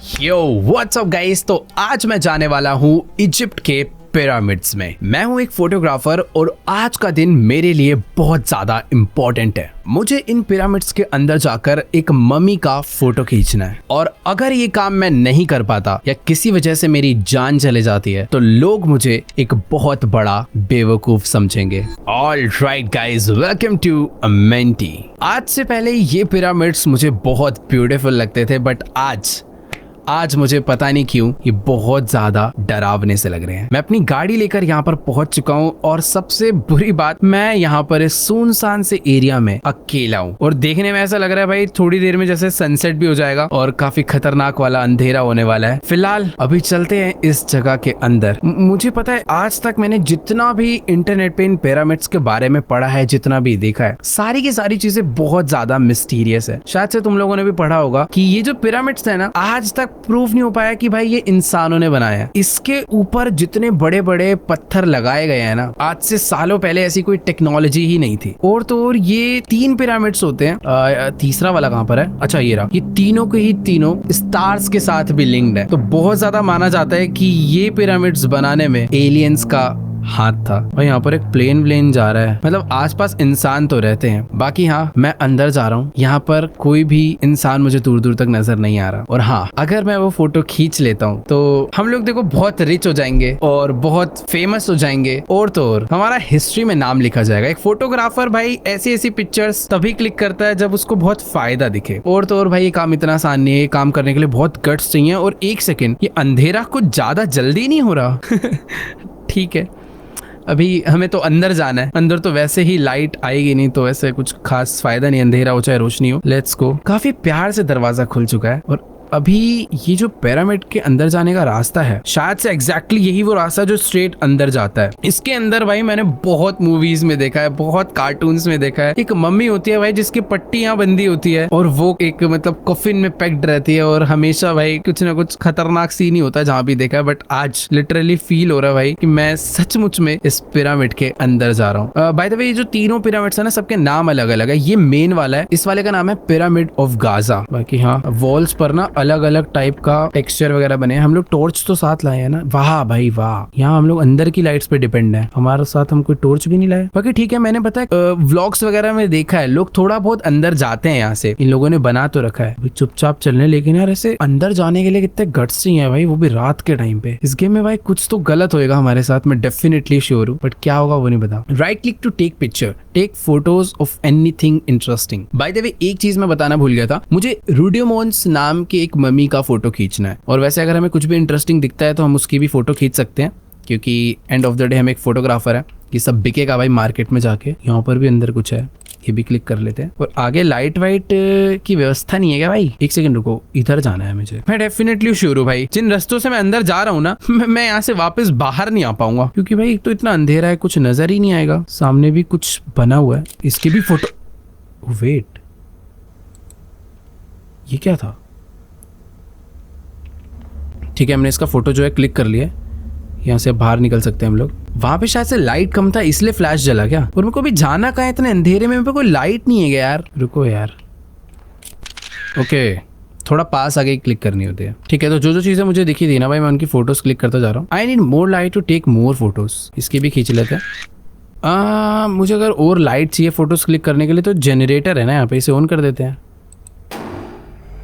Yo what's up guys. तो आज मैं जाने वाला हूँ इजिप्ट के पिरामिड्स में। मैं हूँ एक फोटोग्राफर और आज का दिन मेरे लिए बहुत ज्यादा इम्पोर्टेंट है। मुझे इन पिरामिड्स के अंदर जाकर एक मम्मी का फोटो खींचना है और अगर ये काम मैं नहीं कर पाता या किसी वजह से मेरी जान चले जाती है तो लोग मुझे एक बहुत बड़ा बेवकूफ समझेंगे। All right guys, welcome to Amenti. आज से पहले ये पिरामिड्स मुझे बहुत ब्यूटीफुल लगते थे बट आज मुझे पता नहीं क्यों ये बहुत ज्यादा डरावने से लग रहे हैं। मैं अपनी गाड़ी लेकर यहाँ पर पहुंच चुका हूँ और सबसे बुरी बात, मैं यहाँ पर इस सुनसान से एरिया में अकेला हूँ और देखने में ऐसा लग रहा है भाई थोड़ी देर में जैसे सनसेट भी हो जाएगा और काफी खतरनाक वाला अंधेरा होने वाला है। फिलहाल अभी चलते हैं इस जगह के अंदर। मुझे पता है आज तक मैंने जितना भी इंटरनेट पे इन पिरामिड्स के बारे में पढ़ा है, जितना भी देखा है, सारी की सारी चीजें बहुत ज्यादा मिस्टीरियस है। शायद से तुम लोगों ने भी पढ़ा होगा कि ये जो पिरामिड्स है ना, आज तक प्रूफ नहीं हो पाया कि भाई ये इंसानों ने बनाया। इसके ऊपर जितने बड़े बड़े पत्थर लगाए गए हैं ना, आज से सालों पहले ऐसी कोई टेक्नोलॉजी ही नहीं थी। और तो और ये 3 पिरामिड्स होते हैं। तीसरा वाला कहाँ पर है? अच्छा ये रहा। ये तीनों के ही तीनों स्टार्स के साथ भी लिंक्ड है। तो बहुत ज्यादा माना जाता है कि ये पिरामिड्स बनाने में एलियंस का हाथ था। और यहाँ पर एक प्लेन जा रहा है, मतलब आसपास इंसान तो रहते हैं। बाकी हाँ, मैं अंदर जा रहा हूँ। यहाँ पर कोई भी इंसान मुझे दूर दूर तक नजर नहीं आ रहा। और हाँ, अगर मैं वो फोटो खींच लेता हूँ तो हम लोग देखो बहुत रिच हो जाएंगे और बहुत फेमस हो जाएंगे और तो और हमारा हिस्ट्री में नाम लिखा जाएगा। एक फोटोग्राफर भाई ऐसी पिक्चर्स तभी क्लिक करता है जब उसको बहुत फायदा दिखे। और तो और भाई ये काम इतना आसान नहीं है। ये काम करने के लिए बहुत गट्स चाहिए। और एक सेकेंड, ये अंधेरा कुछ ज्यादा जल्दी नहीं हो रहा? ठीक है, अभी हमें तो अंदर जाना है। अंदर तो वैसे ही लाइट आएगी नहीं, तो वैसे कुछ खास फायदा नहीं, अंधेरा हो चाहे रोशनी हो। Let's go. काफी प्यार से दरवाजा खुल चुका है और अभी ये जो पिरामिड के अंदर जाने का रास्ता है, शायद से एग्जैक्टली यही वो रास्ता जो स्ट्रेट अंदर जाता है। इसके अंदर भाई मैंने बहुत मूवीज में देखा है, बहुत कार्टून्स में देखा है। एक मम्मी होती है भाई जिसकी पट्टी यहाँ बंदी होती है और वो एक मतलब कॉफिन में पैक्ड रहती है और हमेशा भाई कुछ ना कुछ खतरनाक सीन ही होता है जहाँ भी देखा है। बट आज लिटरली फील हो रहा है भाई कि मैं सचमुच में इस पिरामिड के अंदर जा रहा हूँ। बाय द वे, ये जो तीनों पिरामिड्स है ना, सबके नाम अलग अलग है। ये मेन वाला है, इस वाले का नाम है पिरामिड ऑफ गाजा। बाकी हाँ, वॉल्स पर ना अलग अलग टाइप का टेक्सचर वगैरह बने हैं। हम लोग टॉर्च तो साथ लाए हैं ना। वाह भाई वाह, यहाँ हम लोग अंदर की लाइट्स पे डिपेंड है, हमारे साथ हम कोई टॉर्च भी नहीं लाए। बाकी ठीक है, मैंने पता है व्लॉग्स वगैरह में देखा है लोग थोड़ा बहुत अंदर जाते हैं। यहाँ से इन लोगों ने बना तो रखा है चुपचाप चलने, लेकिन यार ऐसे अंदर जाने के लिए कितने गट्स चाहिए भाई, वो भी रात के टाइम पे। इस गेम में भाई कुछ तो गलत होएगा हमारे साथ, मैं डेफिनेटली श्योर हूँ, बट क्या होगा वो नहीं पता। Right click to take picture, take photos of anything interesting. By the way, एक चीज मैं बताना भूल गया था, मुझे रूडियोमोन्स नाम के एक मम्मी का फोटो खींचना है। और वैसे अगर हमें कुछ भी इंटरेस्टिंग दिखता है तो हम उसकी भी फोटो खींच सकते हैं, क्योंकि एंड ऑफ द डे हम एक फोटोग्राफर है। ये सब बिकेगा भाई मार्केट में जाके। यहाँ पर भी अंदर कुछ है, ये भी क्लिक कर लेते हैं। और आगे लाइट वाइट की व्यवस्था नहीं है क्या भाई? एक सेकंड रुको, इधर जाना है मुझे। मैं डेफिनेटली श्योर हूँ भाई, जिन रास्तों से मैं अंदर जा रहा हूँ ना, मैं यहाँ से वापस बाहर नहीं आ पाऊंगा, क्योंकि भाई एक तो इतना अंधेरा है, कुछ नजर ही नहीं आएगा। सामने भी कुछ बना हुआ है, इसकी भी फोटो। वेट, ये क्या था? ठीक है, हमने इसका फोटो जो है क्लिक कर लिया। यहाँ से बाहर निकल सकते हैं हम लोग। वहां पे शायद से लाइट कम था इसलिए फ्लैश जला क्या? और मेरे को भी जाना कहाँ है इतने अंधेरे में? मेरे पे कोई लाइट नहीं है क्या यार? रुको यार। ओके, थोड़ा पास आगे क्लिक करनी होती है। ठीक है, तो जो जो चीजें मुझे दिखी थी ना भाई, मैं उनकी फोटोज क्लिक करता जा रहा हूँ। I need more light to take more photos. इसकी भी खींच लेते हैं। मुझे अगर और लाइट चाहिए फोटोज क्लिक करने के लिए तो जनरेटर है ना यहाँ पे, इसे ऑन कर देते हैं।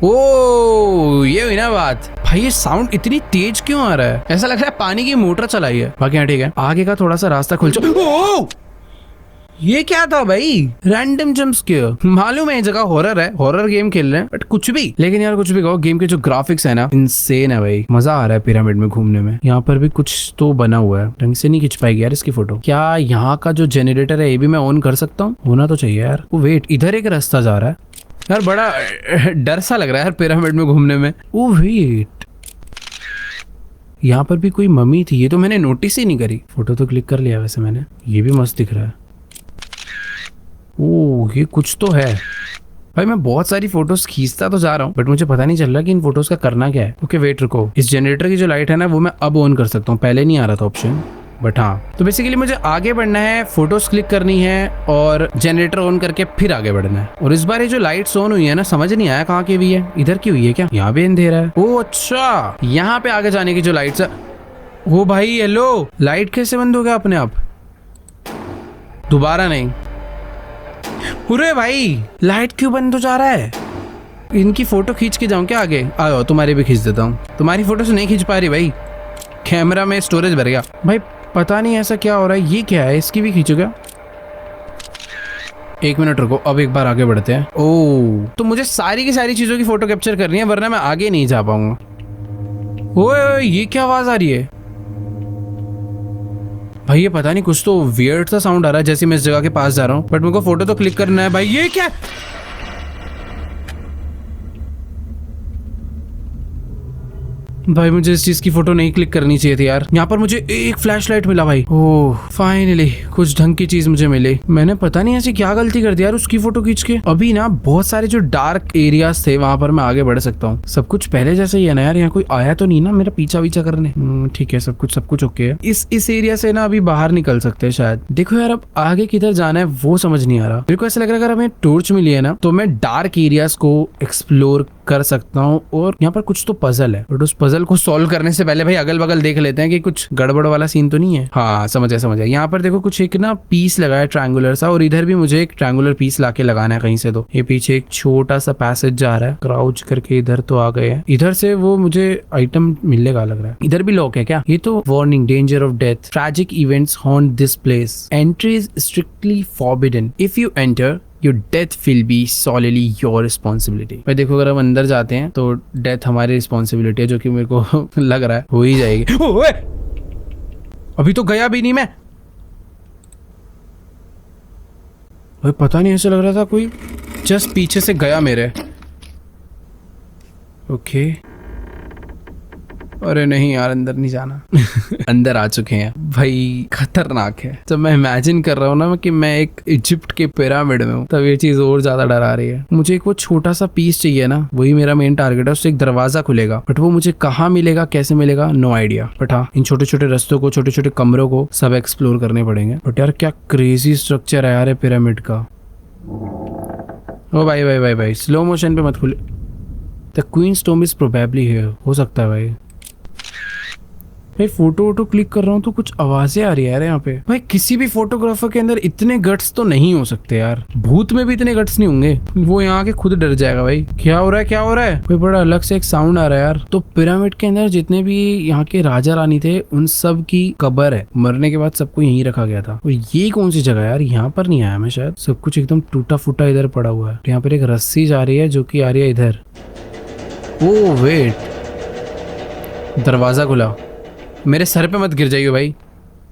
ओ, ये हुई ना बात। भाई ये साउंड इतनी तेज क्यों आ रहा है? ऐसा लग रहा है पानी की मोटर चलाई है। बाकी हाँ ठीक है, आगे का थोड़ा सा रास्ता खुल चुका। ये क्या था भाई? Random jump scare. मालूम है ये जगह हॉरर है, हॉरर गेम खेल रहे हैं, बट कुछ भी। लेकिन यार कुछ भी कहो, गेम के जो ग्राफिक्स है ना, इनसेन है भाई। मजा आ रहा है पिरामिड में घूमने में। यहाँ पर भी कुछ तो बना हुआ है, ढंग से नहीं खिंच पाएगी यार इसकी फोटो। क्या यहाँ का जो जनरेटर है ये भी मैं ऑन कर सकता हूँ? होना तो चाहिए यार। वो वेट, इधर एक रास्ता जा रहा है यार, बड़ा डर सा लग रहा है यार पिरामिड में घूमने में। ओ वेट, यहाँ पर भी कोई मम्मी थी, ये तो मैंने नोटिस ही नहीं करी। फोटो तो क्लिक कर लिया वैसे मैंने। ये भी मस्त दिख रहा है। ओह, ये कुछ तो है भाई। मैं बहुत सारी फोटोज खींचता तो जा रहा हूँ, बट मुझे पता नहीं चल रहा कि इन फोटोज का करना क्या है। ओके वेट रुको, इस जनरेटर की जो लाइट है ना वो मैं अब ऑन कर सकता हूँ, पहले नहीं आ रहा था ऑप्शन। बट हाँ, तो बेसिकली मुझे आगे बढ़ना है, फोटोज क्लिक करनी है और जनरेटर ऑन करके फिर आगे बढ़ना है। और इस बार ये जो लाइट्स ऑन हुई है ना, समझ नहीं आया कहाँ की हुई है, इधर की हुई है क्या? यहाँ भी अंधेरा है। ओह अच्छा, यहाँ पे आगे जाने की जो लाइट्स है। ओ भाई हेलो, लाइट कैसे बंद हो गया अपने आप? दोबारा नहीं। अरे भाई लाइट क्यों बंद हो जा रहा है? इनकी फोटो खींच के जाऊं क्या आगे? आओ तुम्हारी भी खींच देता हूँ। तुम्हारी फोटो से नहीं खींच पा रही भाई, कैमरा में स्टोरेज भर गया भाई। पता नहीं ऐसा क्या हो रहा है। ये क्या है, इसकी भी खींचो क्या? एक मिनट रुको, अब एक बार आगे बढ़ते हैं। ओह, तो मुझे सारी की सारी चीजों की फोटो कैप्चर करनी है, वरना मैं आगे नहीं जा पाऊंगा। ओए ये क्या आवाज आ रही है भाई? ये पता नहीं, कुछ तो वियर्ड सा साउंड आ रहा है जैसे मैं इस जगह के पास जा रहा हूँ, बट मेरे को फोटो तो क्लिक करना है भाई। ये क्या? भाई मुझे इस चीज की फोटो नहीं क्लिक करनी चाहिए थी यार। यहाँ पर मुझे एक फ्लैशलाइट मिला भाई। ओह फाइनली कुछ ढंग की चीज मुझे मिली। मैंने पता नहीं ऐसी क्या गलती कर दी यार उसकी फोटो खींच के। अभी ना बहुत सारे जो डार्क एरियाज थे वहां पर मैं आगे बढ़ सकता हूँ। सब कुछ पहले जैसे ही है ना यार, यहाँ कोई आया तो नहीं ना मेरा पीछा वीछा करने? ठीक है, सब कुछ ओके है। इस एरिया से ना अभी बाहर निकल सकते हैं शायद। देखो यार अब आगे किधर जाना है वो समझ नहीं आ रहा। मेरे को ऐसा लग रहा है अगर हमें टॉर्च मिली है ना तो मैं डार्क एरियाज को एक्सप्लोर कर सकता हूँ। और यहाँ पर कुछ तो पजल है, बट उस पजल को सॉल्व करने से पहले भाई अगल बगल देख लेते हैं कि कुछ गड़बड़ वाला सीन तो नहीं है। हाँ समझ गया। यहाँ पर देखो कुछ एक ना पीस लगा है ट्रायंगुलर सा, और इधर भी मुझे एक ट्रायंगुलर पीस लाके लगाना है कहीं से। तो ये पीछे एक छोटा सा पैसेज जा रहा है, क्राउच करके इधर तो आ गए हैं। इधर से वो मुझे आइटम मिलेगा लग रहा है। इधर भी लॉक है क्या? ये तो warning, danger of death, tragic events haunt this place, entry is strictly forbidden, if you enter your death will be solely your responsibility। भाई देखो अगर हम अंदर जाते हैं तो डेथ हमारी रिस्पॉन्सिबिलिटी है, जो कि मेरे को लग रहा है हो ही जाएगी। ओए! अभी तो गया भी नहीं मैं। भाई पता नहीं, ऐसा लग रहा था कोई जस्ट पीछे से गया मेरे। ओके अरे नहीं यार, अंदर नहीं जाना। अंदर आ चुके हैं भाई, खतरनाक है। तो मैं इमेजिन कर रहा हूँ ना कि मैं एक इजिप्ट के पिरामिड में हूँ, तब ये चीज और ज्यादा डरा रही है। मुझे एक वो छोटा सा पीस चाहिए ना, वही मेरा मेन टारगेट है। उससे एक दरवाजा खुलेगा, बट वो मुझे कहाँ मिलेगा, कैसे मिलेगा, नो आइडिया। बट हाँ, इन छोटे छोटे रस्तों को, छोटे छोटे कमरों को सब एक्सप्लोर करने पड़ेंगे। बट यार क्या क्रेजी स्ट्रक्चर है यार पिरामिड का। ओ भाई भाई भाई भाई, स्लो मोशन पे मत खुले। The queen's tomb is probably here. हो सकता है भाई। भाई फोटो वोटो क्लिक कर रहा हूँ तो कुछ आवाजें आ रही है यार यहाँ पे। भाई किसी भी फोटोग्राफर के अंदर इतने गट्स तो नहीं हो सकते यार। भूत में भी इतने गट्स नहीं होंगे, वो यहाँ के खुद डर जाएगा। भाई क्या हो रहा है, क्या हो रहा है? भाई बड़ा अलग से एक साउंड आ रहा है यार। तो पिरामिड के अंदर जितने भी यहाँ के राजा रानी थे उन सब की कब्र है, मरने के बाद सबको यहीं रखा गया था। और ये कौन सी जगह यार? यहाँ पर नहीं आया मैं शायद। सब कुछ एकदम टूटा फूटा इधर पड़ा हुआ है। यहाँ पर एक रस्सी जा रही है जो की आ रही है इधर। ओ वेट, दरवाजा खुला। मेरे सर पे मत गिर जाइए भाई।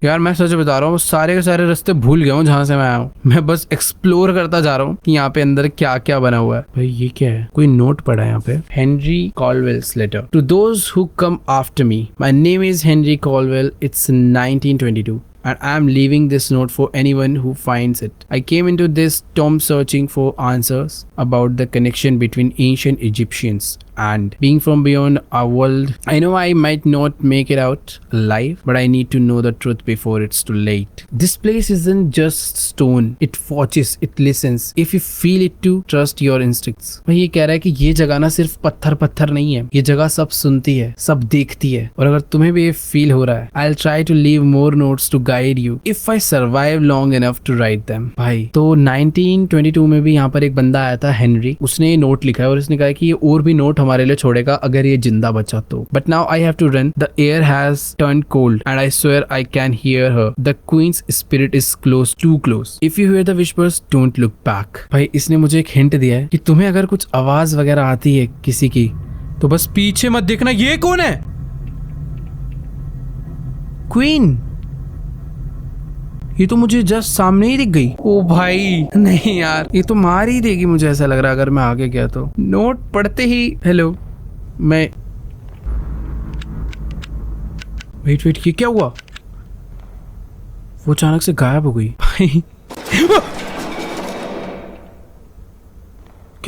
यार मैं सच बता रहा हूँ, सारे के सारे रास्ते भूल गया हूँ जहाँ से मैं आया हूँ। मैं बस एक्सप्लोर करता जा रहा हूँ कि यहाँ पे अंदर क्या क्या बना हुआ है। भाई ये क्या है? कोई नोट पड़ा है यहाँ पे। Henry Caldwell's letter to those who come after me, my name is Henry Caldwell, it's 1922 and I am leaving this note for anyone who finds it. I came into this tomb searching for answers about the connection between ancient Egyptians and being from beyond our world. I know I might not make it out alive, but I need to know the truth before it's too late. This place isn't just stone. It watches, it listens. If you feel it too, trust your instincts. भाई ये कह रहा है कि ये जगह ना सिर्फ पत्थर पत्थर नहीं है, ये जगह सब सुनती है, सब देखती है। और अगर तुम्हें भी ये फील हो रहा है, I'll try to leave more notes to guide you if I survive long enough to write them. भाई तो 1922 में भी यहाँ पर एक बंदा आया था हेनरी, उसने ये नोट लिखा है और उसने कहा कि ये और भी नोट हमारे लिए छोड़ेगा अगर ये जिंदा बचा तो। But now I have to run. The air has turned cold and I swear I can hear her. The queen's spirit is close, too close. If you hear the whispers, don't look back. भाई इसने मुझे एक hint दिया है कि तुम्हें अगर कुछ आवाज वगैरह आती है किसी की तो बस पीछे मत देखना। ये कौन है? क्वीन? ये तो मुझे जस्ट सामने ही दिख गई। ओ भाई नहीं यार, ये तो मार ही देगी मुझे ऐसा लग रहा है अगर मैं आगे गया तो। नोट पढ़ते ही हेलो मैं वेट ये क्या हुआ? वो अचानक से गायब हो गई। भाई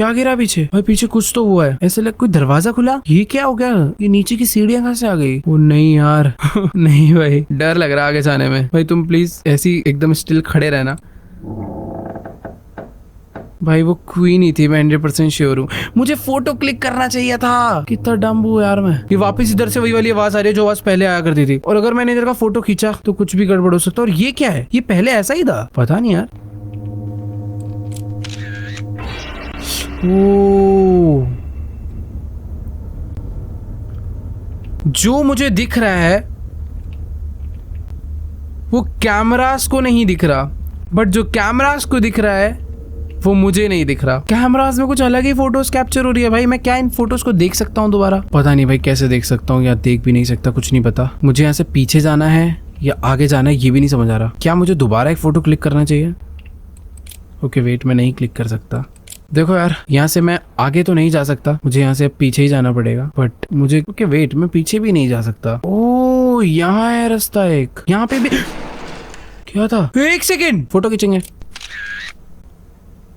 क्या गिरा पीछे? भाई पीछे कुछ तो हुआ है, ऐसे लग कोई दरवाजा खुला। ये क्या हो गया? ये नीचे की सीढ़ियां कहाँ से आ गई? ओ नहीं यार नहीं भाई, डर लग रहा है आगे जाने में। भाई तुम प्लीज ऐसी एकदम स्टिल खड़े रहना। भाई वो क्वीन ही थी, मैं 100% श्योर हूँ। मुझे फोटो क्लिक करना चाहिए था। कितना डम हूँ यार मैं। ये वापस इधर से वही वाली आवाज आ रही है जो आवाज पहले आया करती थी, और अगर मैंने इधर का फोटो खींचा तो कुछ भी गड़बड़ हो सकता है। और ये क्या है? ये पहले ऐसा ही था? पता नहीं यार। ओ, जो मुझे दिख रहा है वो कैमरास को नहीं दिख रहा, बट जो कैमरास को दिख रहा है वो मुझे नहीं दिख रहा। कैमरास में कुछ अलग ही फोटोज कैप्चर हो रही है। भाई मैं क्या इन फोटोज को देख सकता हूँ दोबारा? पता नहीं भाई कैसे देख सकता हूँ, या देख भी नहीं सकता, कुछ नहीं पता। मुझे यहाँ से पीछे जाना है या आगे जाना है ये भी नहीं समझ आ रहा। क्या मुझे दोबारा एक फोटो क्लिक करना चाहिए? ओके वेट, मैं नहीं क्लिक कर सकता। देखो यार, यहाँ से मैं आगे तो नहीं जा सकता, मुझे यहाँ से पीछे ही जाना पड़ेगा। बट मुझे ओके वेट, मैं पीछे भी नहीं जा सकता। ओ यहाँ है रास्ता एक, यहाँ पे भी क्या था? एक सेकेंड, फोटो खींचेंगे।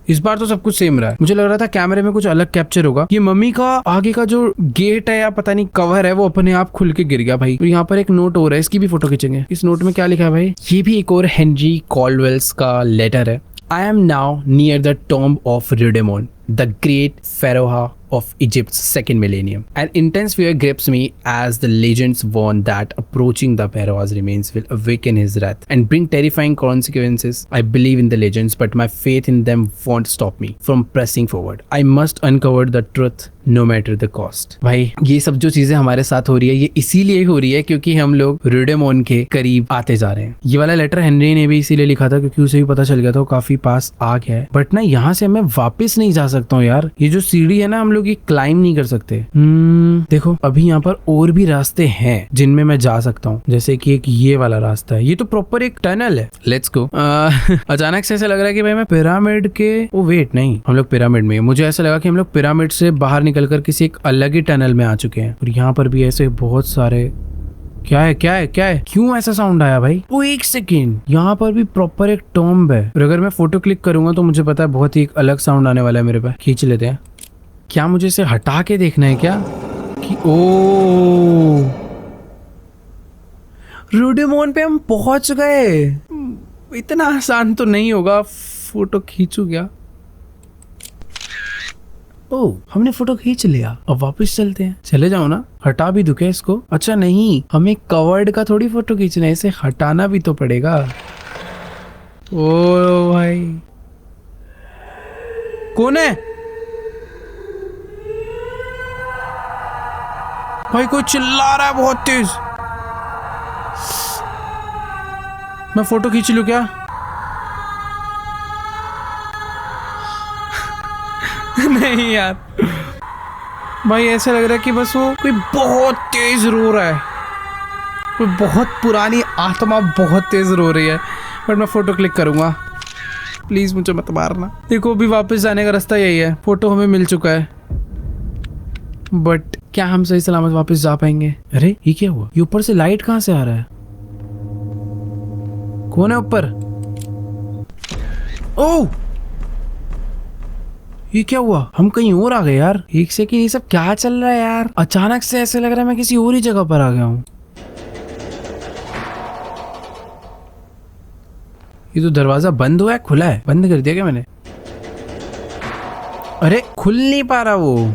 इस बार तो सब कुछ सेम रहा है। मुझे लग रहा था कैमरे में कुछ अलग कैप्चर होगा। ये मम्मी का आगे का जो गेट है या पता नहीं कवर है वो अपने आप खुल के गिर गया भाई। और यहाँ पर एक नोट हो रहा है, इसकी भी फोटो खींचेंगे। इस नोट में क्या लिखा है भाई? ये भी एक और हेनरी कॉल्डवेल्स का लेटर है। I am now near the tomb of Ridemon, the great pharaoh of Egypt's second millennium. An intense fear grips me as the legends warn that approaching the pharaoh's remains will awaken his wrath and bring terrifying consequences. I believe in the legends, but my faith in them won't stop me from pressing forward. I must uncover the truth no matter the cost. भाई ये सब जो चीजें हमारे साथ हो रही है ये इसीलिए हो रही है क्योंकि हम लोग रिडेमोन के करीब आते जा रहे हैं। ये वाला लेटर हेनरी ने भी इसीलिए लिखा था क्योंकि उसे भी पता चल गया था वो काफी पास आ गया है। बट ना यहाँ से मैं वापस नहीं जा सकता हूँ यार। ये जो सीढ़ी है ना, हम लोग ये क्लाइम नहीं कर सकते। देखो अभी यहाँ पर और भी रास्ते हैं जिनमें मैं जा सकता हूँ, जैसे कि एक ये वाला रास्ता है। ये तो प्रॉपर एक टनल है। Let's go. अचानक से ऐसा लग रहा है कि भाई मैं पिरामिड के वेट नहीं, हम लोग पिरामिड में। मुझे ऐसा लगा कि हम लोग पिरामिड से बाहर निकलकर किसी एक अलग ही टनल में आ चुके हैं। और यहाँ पर भी ऐसे बहुत सारे क्या है क्या है क्या है? क्यों ऐसा साउंड आया भाई? वो एक सेकेंड, यहाँ पर भी प्रॉपर एक टॉम्ब है। और अगर मैं फोटो क्लिक करूंगा तो मुझे पता है बहुत ही अलग साउंड आने वाला है मेरे पास। खींच लेते हैं। क्या मुझे इसे हटा के देखना है क्या? कि ओ रिडेमोन पे हम पहुंच गए। इतना आसान तो नहीं होगा। फोटो खींचू क्या? ओ हमने फोटो खींच लिया, अब वापस चलते हैं। चले जाओ ना, हटा भी दूं क्या इसको? अच्छा नहीं, हमें कवर्ड का थोड़ी फोटो खींचना है, इसे हटाना भी तो पड़ेगा। ओ भाई कौन है? भाई कोई चिल्ला रहा है बहुत तेज। मैं फोटो खींच लूं क्या? नहीं यार भाई, ऐसा लग रहा है कि बस वो कोई बहुत तेज रो रहा है। कोई बहुत पुरानी आत्मा बहुत तेज रो रही है। बट मैं फोटो क्लिक करूंगा। प्लीज मुझे मत मारना। देखो अभी वापस जाने का रास्ता यही है। फोटो हमें मिल चुका है, बट क्या हम सही सलामत वापस जा पाएंगे? अरे ये क्या हुआ? ये ऊपर से लाइट कहाँ से आ रहा है? कौन है ऊपर? ओह ये क्या हुआ? हम कहीं और आ गए यार। एक सेकंड, ये सब क्या चल रहा है यार? अचानक से ऐसे लग रहा है मैं किसी और ही जगह पर आ गया हूँ। ये तो दरवाजा बंद हुआ है, खुला है? बंद कर दिया क्या मैंने? अरे खुल नहीं पा रहा वो।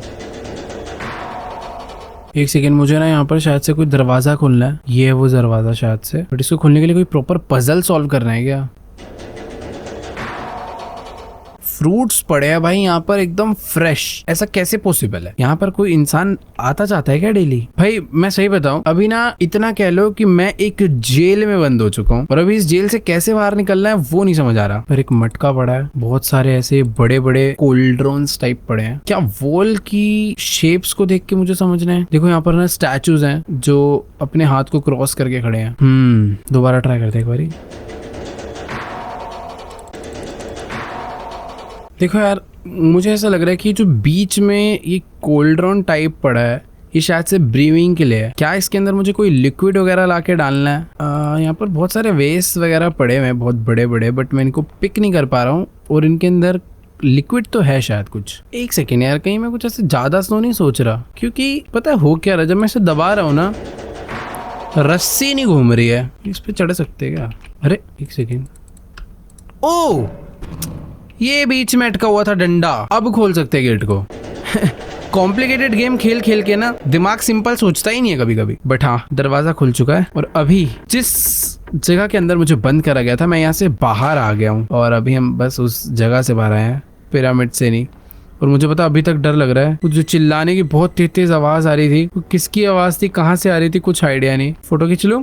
एक सेकेंड, मुझे ना यहाँ पर शायद से कोई दरवाजा खोलना है। ये है वो दरवाजा शायद से, बट इसको खोलने के लिए कोई प्रॉपर पजल सॉल्व करना है क्या? फ्रूट्स पड़े हैं भाई यहाँ पर एकदम फ्रेश। ऐसा कैसे पॉसिबल है? यहाँ पर कोई इंसान आता जाता है क्या डेली? भाई मैं सही बताऊं, अभी ना इतना कह लो कि मैं एक जेल में बंद हो चुका हूँ और अभी इस जेल से कैसे बाहर निकलना है वो नहीं समझ आ रहा। पर एक मटका पड़ा है, बहुत सारे ऐसे बड़े बड़े कोल्ड्रॉन्स टाइप पड़े हैं। क्या वॉल की शेप्स को देख के मुझे समझना है? देखो यहाँ पर ना स्टैचूज हैं जो अपने हाथ को क्रॉस करके खड़े हैं। दोबारा ट्राई करते हैं एक बारी। देखो यार, मुझे ऐसा लग रहा है कि जो बीच में ये कोल्ड्रॉन टाइप पड़ा है ये शायद से ब्रीविंग के लिए है। क्या इसके अंदर मुझे कोई लिक्विड वगैरह लाके डालना है? यहाँ पर बहुत सारे वेस्ट वगैरह पड़े हुए हैं बहुत बड़े बड़े, बट मैं इनको पिक नहीं कर पा रहा हूँ। और इनके अंदर लिक्विड तो है शायद कुछ। एक सेकेंड यार, कहीं मैं कुछ ऐसे ज्यादा तो नहीं सोच रहा, क्योंकि पता है हो क्या रहा, जब मैं इसे दबा रहा हूँ ना रस्सी नहीं घूम रही है। इस पे चढ़ सकते हैं क्या? अरे एक सेकेंड, ओ ये बीच में अटका हुआ था डंडा, अब खोल सकते हैं गेट को। कॉम्प्लिकेटेड गेम खेल खेल के ना दिमाग सिंपल सोचता ही नहीं है कभी कभी। बट हाँ, दरवाजा खुल चुका है और अभी जिस जगह के अंदर मुझे बंद करा गया था मैं यहाँ से बाहर आ गया हूँ और अभी हम बस उस जगह से बाहर आए हैं, पिरामिड से नहीं। और मुझे पता अभी तक डर लग रहा है, कुछ जो चिल्लाने की बहुत तेज तेज आवाज आ रही थी, किसकी आवाज थी, कहाँ से आ रही थी, कुछ आइडिया नहीं। फोटो खींच लूं?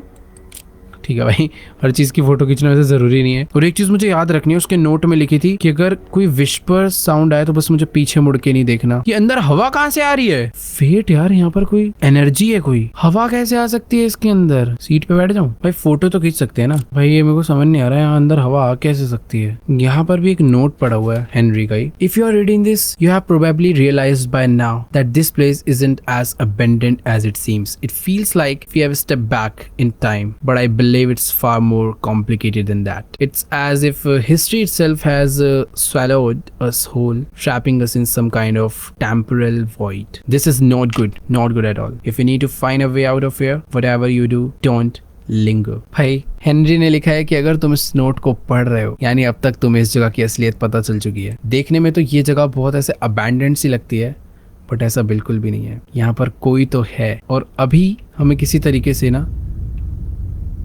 ठीक है भाई, हर चीज की फोटो खींचना वैसे जरूरी नहीं है। और एक चीज मुझे याद रखनी है, उसके नोट में लिखी थी कि अगर कोई विस्पर साउंड आए तो बस मुझे पीछे मुड़ के नहीं देखना। ये अंदर हवा कहाँ से आ रही है? फेट यार, यहाँ पर कोई एनर्जी है, कोई हवा कैसे आ सकती है इसके अंदर? सीट पे बैठ जाऊं? भाई फोटो तो खींच सकते हैं ना भाई, ये मेरे को समझ नहीं आ रहा है यहाँ अंदर हवा आ कैसे सकती है। यहाँ पर भी एक नोट पड़ा हुआ है हेनरी का ही। If you are reading this you have probably realised by now that this place isn't as abundant as it seems. It feels like we have stepped back in time, but I believe it's far more complicated than that. It's as if history itself has swallowed us whole, trapping us in some kind of temporal void. This is not good, not good at all. If you need to find a way out of here, whatever you do, don't linger. भाई Henry ने लिखा है कि अगर तुम इस note को पढ़ रहे हो यानी अब तक तुम्हें इस जगह की असलियत पता चल चुकी है। देखने में तो ये जगह बहुत ऐसे अबैंडन्ड सी लगती है, बट ऐसा बिल्कुल भी नहीं है। यहाँ पर कोई तो है और अभी हमें किसी तरीके से ना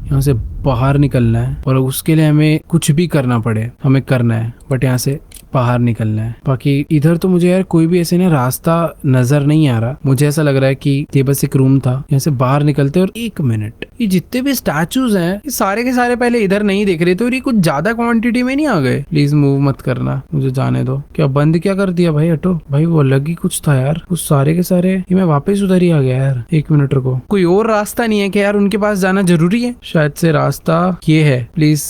यहाँ से बाहर निकलना है और उसके लिए हमें कुछ भी करना पड़े हमें करना है, बट यहाँ से बाहर निकलना है। बाकी इधर तो मुझे यार कोई भी ऐसे ना रास्ता नजर नहीं आ रहा। मुझे ऐसा लग रहा है कि ये बस एक रूम था, यहाँ से बाहर निकलते। और एक मिनट, ये जितने भी स्टैचूज हैं ये सारे के सारे पहले इधर नहीं दिख रहे थे और ये कुछ ज्यादा क्वांटिटी में नहीं आ गए। प्लीज मूव मत करना, मुझे जाने दो। क्या बंद क्या कर दिया भाई? हटो भाई, वो अलग ही कुछ था यार, उस सारे के सारे। ये मैं वापस उधर ही आ गया यार। एक मिनट रुको, कोई और रास्ता नहीं है क्या यार? उनके पास जाना जरूरी है? शायद से रास्ता ये है। प्लीज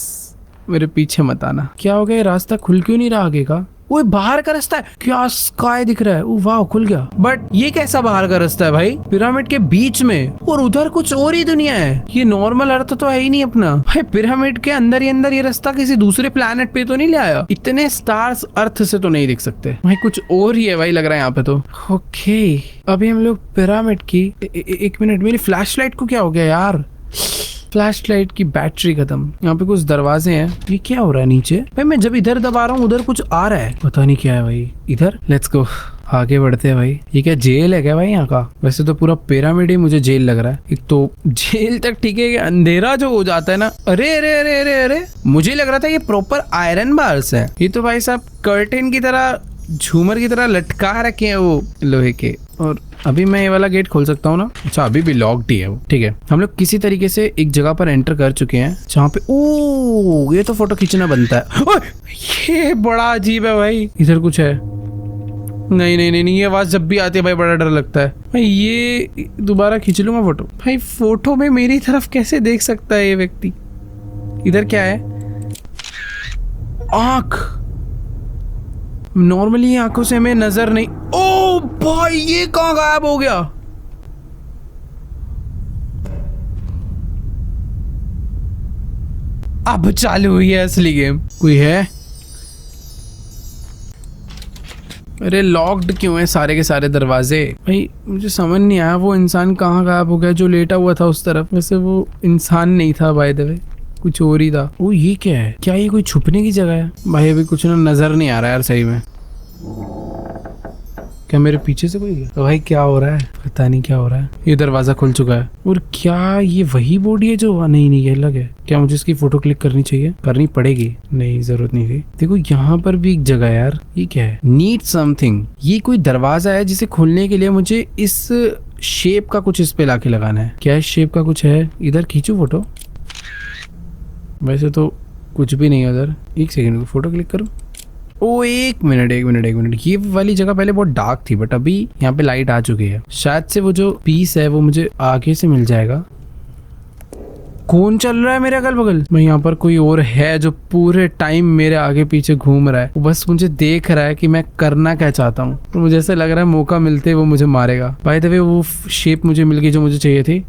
मेरे पीछे मत आना। क्या हो गया, रास्ता खुल क्यों नहीं रहा आगे का? वो बाहर का रास्ता है क्या? स्काई दिख रहा है, ओ वाह खुल गया। बट ये कैसा बाहर का रास्ता है भाई? पिरामिड के बीच में और उधर कुछ और ही दुनिया है। ये नॉर्मल अर्थ तो है ही नहीं अपना भाई। पिरामिड के अंदर ही अंदर ये रास्ता किसी दूसरे प्लेनेट पे तो नहीं ले आया? इतने स्टार्स अर्थ से तो नहीं दिख सकते भाई, कुछ और ही है भाई लग रहा है यहाँ पे तो। ओके अभी हम लोग पिरामिड की एक मिनट, मेरी फ्लैशलाइट को क्या हो गया यार? फ्लैशलाइट की बैटरी खत्म। यहाँ पे कुछ दरवाजे हैं, ये क्या हो रहा है नीचे? भाई मैं जब इधर दबा रहा हूँ उधर कुछ आ रहा है, पता नहीं क्या है भाई। इधर लेट्स गो, आगे बढ़ते हैं भाई। ये क्या जेल है क्या भाई यहाँ का? वैसे तो पूरा पिरामिड ही मुझे जेल लग रहा है। एक तो जेल तक ठीक है, अंधेरा जो हो जाता है ना, अरे अरे अरे अरे अरे, मुझे लग रहा था ये प्रॉपर आयरन बार्स है। ये तो भाई साहब कर्टेन की तरह, झूमर की तरह लटका रखे हैं वो लोहे के। और अभी मैं ये वाला गेट खोल सकता हूँ ना? अच्छा अभी भी लॉक्ड ही है वो। ठीक है, हम लोग किसी तरीके से एक जगह पर एंटर कर चुके हैं जहाँ पे ओ ये तो फोटो खींचना बनता है। ओए, ये बड़ा अजीब है भाई। इधर कुछ है? नहीं नहीं नहीं, ये आवाज जब भी आती है भाई बड़ा डर लगता है भाई। ये दोबारा खींच लूंगा फोटो। भाई फोटो में मेरी तरफ कैसे देख सकता है ये व्यक्ति? इधर क्या है? आंख। नॉर्मली आंखों से हमें नजर नहीं। ओ भाई ये कहाँ गायब हो गया? अब चालू हुई है असली गेम। कोई है? अरे लॉक्ड क्यों है सारे के सारे दरवाजे? भाई मुझे समझ नहीं आया वो इंसान कहाँ गायब हो गया जो लेटा हुआ था उस तरफ। वैसे वो इंसान नहीं था बाय द वे, कुछ और ही था। ओ ये क्या है? क्या ये कोई छुपने की जगह है? भाई अभी कुछ ना नजर नहीं आ रहा यार सही में। क्या मेरे पीछे से कोई गया? तो भाई क्या हो रहा है? पता नहीं क्या हो रहा है। ये दरवाजा खुल चुका है। और क्या ये वही बॉडी है जो? नहीं नहीं ये अलग है। क्या मुझे इसकी फोटो क्लिक करनी चाहिए? करनी पड़ेगी? नहीं जरूरत नहीं थी। देखो यहाँ पर भी एक जगह है यार। ये क्या है? Need something. ये कोई दरवाजा है जिसे खोलने के लिए मुझे इस शेप का कुछ इस पे लाके लगाना है। क्या इस शेप का कुछ है? इधर खींचू फोटो? वैसे तो कुछ भी नहीं है उधर। एक सेकंड, फोटो क्लिक करूँ? ओ एक मिनट एक मिनट एक मिनट, ये वाली जगह पहले बहुत डार्क थी बट अभी यहाँ पे लाइट आ चुकी है। शायद से वो जो पीस है वो मुझे आगे से मिल जाएगा। कौन चल रहा है मेरे अगल बगल? मैं यहाँ पर कोई और है जो पूरे टाइम मेरे आगे पीछे घूम रहा है। वो बस मुझे देख रहा है कि मैं करना क्या चाहता हूँ। तो मुझे ऐसा लग रहा है मौका मिलते वो मुझे मारेगा। बाय द वे वो शेप मुझे मिल गई जो मुझे चाहिए थी।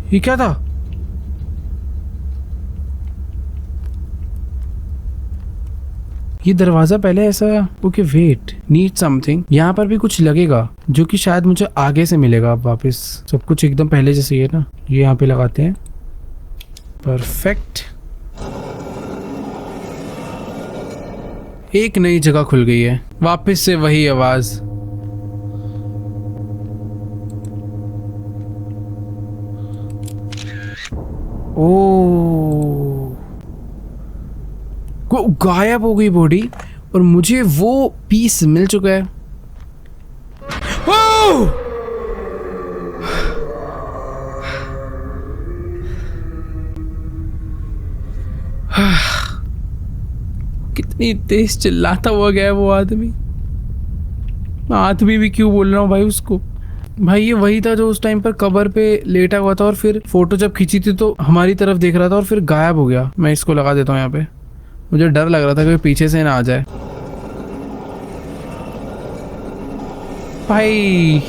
ये क्या था? ये दरवाजा पहले ऐसा, ओके वेट, नीड समथिंग। यहाँ पर भी कुछ लगेगा जो कि शायद मुझे आगे से मिलेगा। अब वापस सब कुछ एकदम पहले जैसे ही है ना। ये यहाँ पे लगाते हैं, परफेक्ट। एक नई जगह खुल गई है, वापस से वही आवाज। ओ, गायब हो गई बॉडी और मुझे वो पीस मिल चुका है। ओ! कितनी तेज चिल्लाता हुआ गया वो आदमी। आदमी भी क्यों बोल रहा हूँ भाई उसको। भाई ये वही था जो उस टाइम पर कबर पे लेटा हुआ था और फिर फोटो जब खींची थी तो हमारी तरफ देख रहा था और फिर गायब हो गया। मैं इसको लगा देता हूँ यहाँ पे, मुझे डर लग रहा था कि पीछे से ना आ जाए। भाई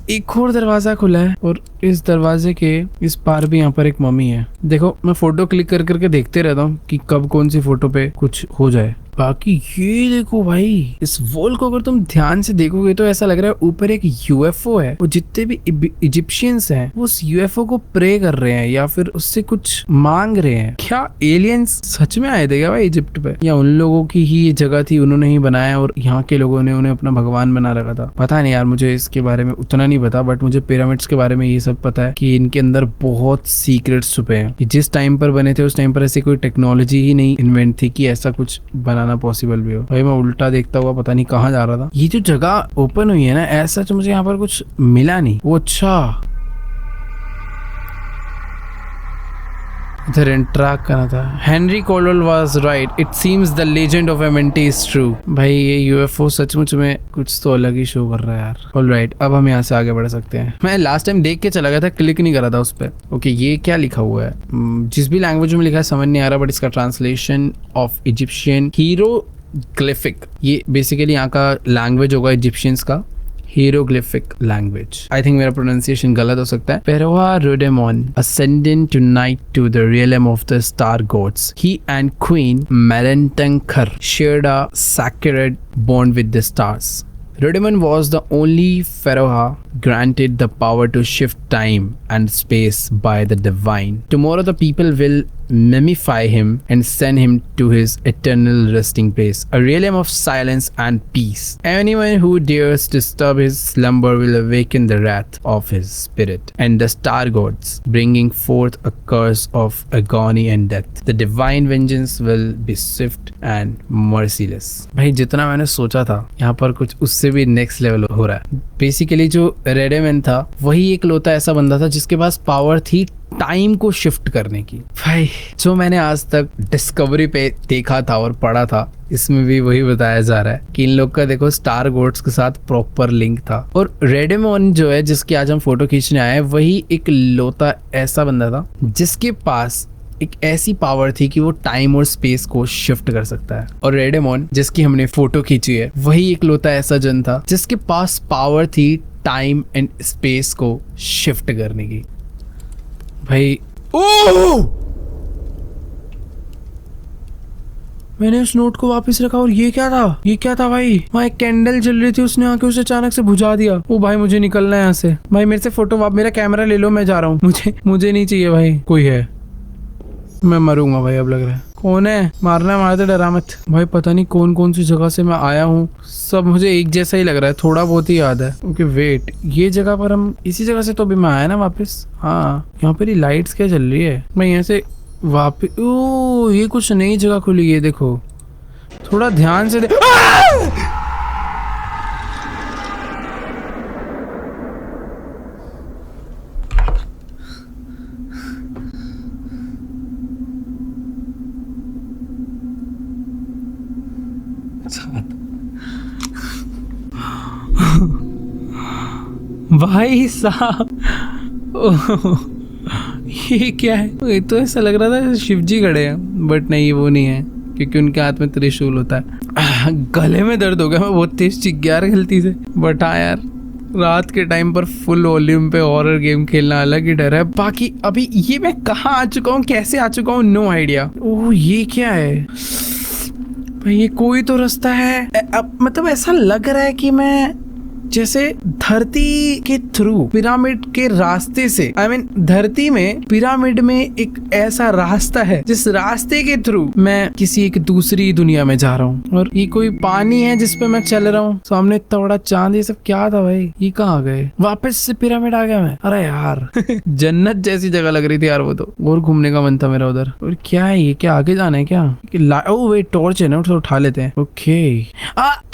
एक और दरवाजा खुला है और इस दरवाजे के इस पार भी यहाँ पर एक मम्मी है। देखो मैं फोटो क्लिक कर करके देखते रहता हूँ कि कब कौन सी फोटो पे कुछ हो जाए। बाकी ये देखो भाई, इस वॉल को अगर तुम ध्यान से देखोगे तो ऐसा लग रहा है ऊपर एक यूएफओ है। वो जितने भी इजिप्शियंस हैं वो उस यूएफओ को प्रे कर रहे हैं या फिर उससे कुछ मांग रहे हैं। क्या एलियंस सच में आए थे क्या भाई इजिप्ट पे, या उन लोगों की ही ये जगह थी, उन्होंने ही बनाया और यहाँ के लोगों ने उन्हें अपना भगवान बना रखा था। पता नहीं यार, मुझे इसके बारे में उतना नहीं पता, बट मुझे पिरामिड्स के बारे में ये सब पता है कि इनके अंदर बहुत सीक्रेट्स छुपे हैं। कि जिस टाइम पर बने थे उस टाइम पर ऐसी कोई टेक्नोलॉजी ही नहीं इन्वेंट थी कि ऐसा कुछ बनाना पॉसिबल भी हो। भाई मैं उल्टा देखता हुआ पता नहीं कहाँ जा रहा था। ये जो जगह ओपन हुई है ना, ऐसा तो मुझे यहाँ पर कुछ मिला नहीं। वो अच्छा इधर इंटरैक्ट करना था। Henry Caldwell was right, it seems the legend of Amenti is true. भाई ये यूएफओ सचमुच में कुछ तो अलग ही शो कर रहा है यार। ऑलराइट, अब हम यहाँ से आगे बढ़ सकते हैं। मैं लास्ट टाइम देख के चला गया था, क्लिक नहीं करा था उस पर। ओके ये क्या लिखा हुआ है, जिस भी लैंग्वेज में लिखा है समझ नहीं आ रहा, बट इसका ट्रांसलेशन ऑफ इजिप्शियन हीरोग्लिफिक, ये बेसिकली यहाँ का लैंग्वेज होगा इजिप्शियंस का, hieroglyphic language. I think मेरा pronunciation गलत हो सकता है। Pharaoh Rhodemon ascended tonight to the realm of the star gods. He and Queen Merentenkar shared a sacred bond with the stars. Rhodemon was the only pharaoh granted the power to shift time and space by the divine. Tomorrow the people will mummify him and send him to his eternal resting place, a realm of silence and peace. Anyone who dares disturb his slumber will awaken the wrath of his spirit and the star gods, bringing forth a curse of agony and death. The divine vengeance will be swift and merciless. भाई जितना मैंने सोचा था यहाँ पर कुछ उससे भी नेक्स्ट लेवल हो रहा है। बेसिकली जो रेडेमैन था वही एक लौता ऐसा बंदा था जिसके पास पावर थी टाइम को शिफ्ट करने की। भाई जो मैंने आज तक डिस्कवरी पे देखा था और पढ़ा था, इसमें भी वही बताया जा रहा है कि इन लोग का देखो स्टार गोड्स के साथ प्रॉपर लिंक था। और रेडेमोन जो है जिसकी आज हम फोटो खींचने आए हैं, वही एक लौता ऐसा बंदा था जिसके पास एक ऐसी पावर थी कि वो टाइम और स्पेस को शिफ्ट कर सकता है। और रेडेमोन जिसकी हमने फोटो खींची है, वही एक लौता ऐसा जन था जिसके पास पावर थी टाइम एंड स्पेस को शिफ्ट करने की। भाई ओह, मैंने उस नोट को वापस रखा और ये क्या था, ये क्या था भाई? वहाँ एक कैंडल जल रही थी, उसने आके उसे अचानक से बुझा दिया। ओ भाई मुझे निकलना है यहाँ से। भाई मेरे से फोटो, मेरा कैमरा ले लो, मैं जा रहा हूँ। मुझे नहीं चाहिए भाई। कोई है, मैं मरूंगा भाई अब लग रहा है। कौन है? मारना मारते, डरा मत भाई। पता नहीं कौन कौन सी जगह से मैं आया हूँ, सब मुझे एक जैसा ही लग रहा है, थोड़ा बहुत ही याद है। ओके वेट, ये जगह पर हम, इसी जगह से तो अभी मैं आया ना वापस। हाँ यहाँ पर ये लाइट्स क्या चल रही है। मैं यहाँ से वापस, ओ ये कुछ नई जगह खुली है, देखो थोड़ा ध्यान से भाई साहब ये क्या है? ये तो ऐसा लग रहा था शिव जी खड़े हैं, बट नहीं वो नहीं है क्योंकि उनके हाथ में त्रिशूल होता है। गले में दर्द हो गया, मैं बहुत तेज चिक गया गलती से। बट हाँ यार, रात के टाइम पर फुल वॉल्यूम पे हॉरर गेम खेलना अलग ही डर है। बाकी अभी ये मैं कहाँ आ चुका हूँ, कैसे आ चुका हूँ, नो आइडिया। ओह ये क्या है भाई ये कोई तो रास्ता है। अब मतलब ऐसा लग रहा है कि मैं जैसे धरती के थ्रू पिरामिड के रास्ते से धरती में पिरामिड में एक ऐसा रास्ता है जिस रास्ते के थ्रू मैं किसी एक दूसरी दुनिया में जा रहा हूँ। और ये कोई पानी है जिसपे मैं चल रहा हूँ। सामने इतना बड़ा चांद, ये सब क्या था भाई? ये कहाँ गए? वापस से पिरामिड आ गया मैं। अरे यार जन्नत जैसी जगह लग रही थी यार वो तो। और घूमने का मन था मेरा उधर। और क्या है ये? क्या आगे जाना है क्या? ओ वे टॉर्च है ना, तो उठा लेते हैं। ओके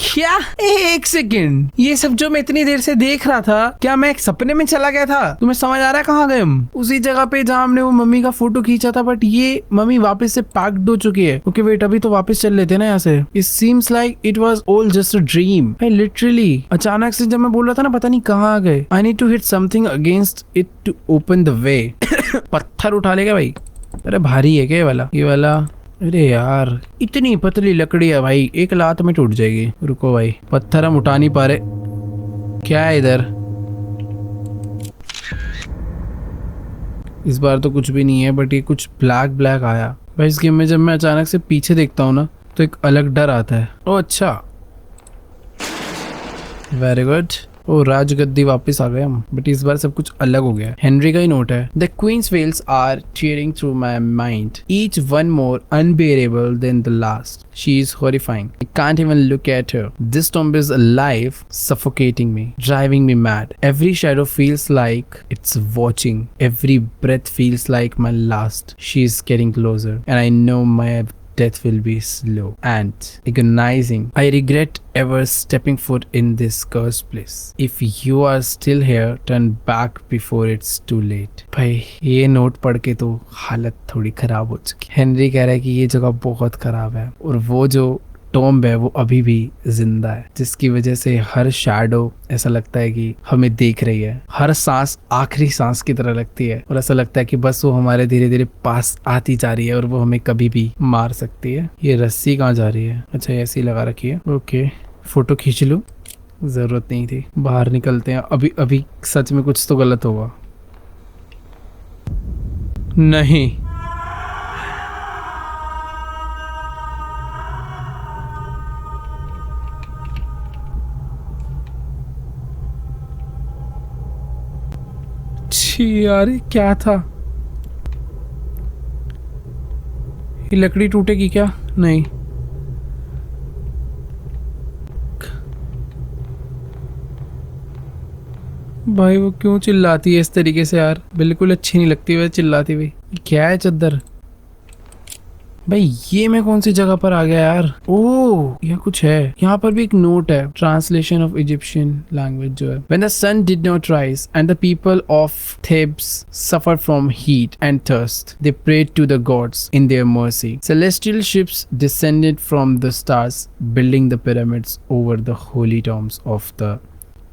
क्या? एक सेकेंड, ये सब जो मैं इतनी देर से देख रहा था, क्या मैं एक सपने में चला गया था? तुम्हें समझ आ रहा है कहाँ गए हम? उसी जगह पे जहाँ हमने वो मम्मी का फोटो खींचा था, बट ये मम्मी वापस से पैक्ड हो चुकी है। ओके वेट, अभी तो वापस चल लेते हैं ना यहाँ से। It seems like it was all just a dream. Literally अचानक से जब मैं बोल रहा था ना, पता नहीं कहाँ आ गए। I need to hit something against it to open the way. पत्थर उठा लेगा भाई? अरे भारी है क्या ये वाला? अरे यार इतनी पतली लकड़ी है भाई, एक लात में टूट जाएगी। रुको भाई, पत्थर हम उठा नहीं पा रहे। क्या है इधर? इस बार तो कुछ भी नहीं है, बट ये कुछ ब्लैक ब्लैक आया भाई। इस गेम में जब मैं अचानक से पीछे देखता हूँ ना, तो एक अलग डर आता है। ओ अच्छा, वेरी गुड। ओ राजगद्दी वापस आ गए हम, बट इस बार सब कुछ अलग हो गया। हेनरी का ही नोट है। The queen's wells are tearing through my mind, each one more unbearable than the last. She is horrifying. I can't even look at her. This tomb is alive, suffocating me, driving me mad. Every shadow feels like it's watching. Every breath feels like my last. She is getting closer, and I know my death will be slow and agonizing. I regret ever stepping foot in this cursed place. If you are still here, turn back before it's too late. भाई ये note पढ़ के तो हालत थोड़ी खराब हो चुकी। हेनरी कह रहा है कि ये जगह बहुत खराब है और वो जो टॉम्ब है वो अभी भी जिंदा है, जिसकी वजह से हर शैडो ऐसा लगता है कि हमें देख रही है। हर सांस आखिरी सांस की तरह लगती है और ऐसा लगता है कि बस वो हमारे धीरे धीरे पास आती जा रही है और वो हमें कभी भी मार सकती है। ये रस्सी कहाँ जा रही है? अच्छा ऐसी लगा रखी है। ओके फोटो खींच लूं, जरूरत नहीं थी। बाहर निकलते हैं। अभी अभी सच में कुछ तो गलत होगा। नहीं, यार क्या था? ये लकड़ी टूटेगी क्या? नहीं। भाई वो क्यों चिल्लाती है इस तरीके से यार? बिल्कुल अच्छी नहीं लगती वह चिल्लाती हुई। क्या है चद्दर? भाई ये मैं कौन सी जगह पर आ गया यार? ओह यह कुछ है। यहाँ पर भी एक नोट है, ट्रांसलेशन ऑफ इजिप्शियन लैंग्वेज जो है। When the sun did not rise and the people of Thebes suffered from heat and thirst, they prayed to the gods in their mercy. Celestial ships descended from the stars, building the pyramids over the holy tombs of the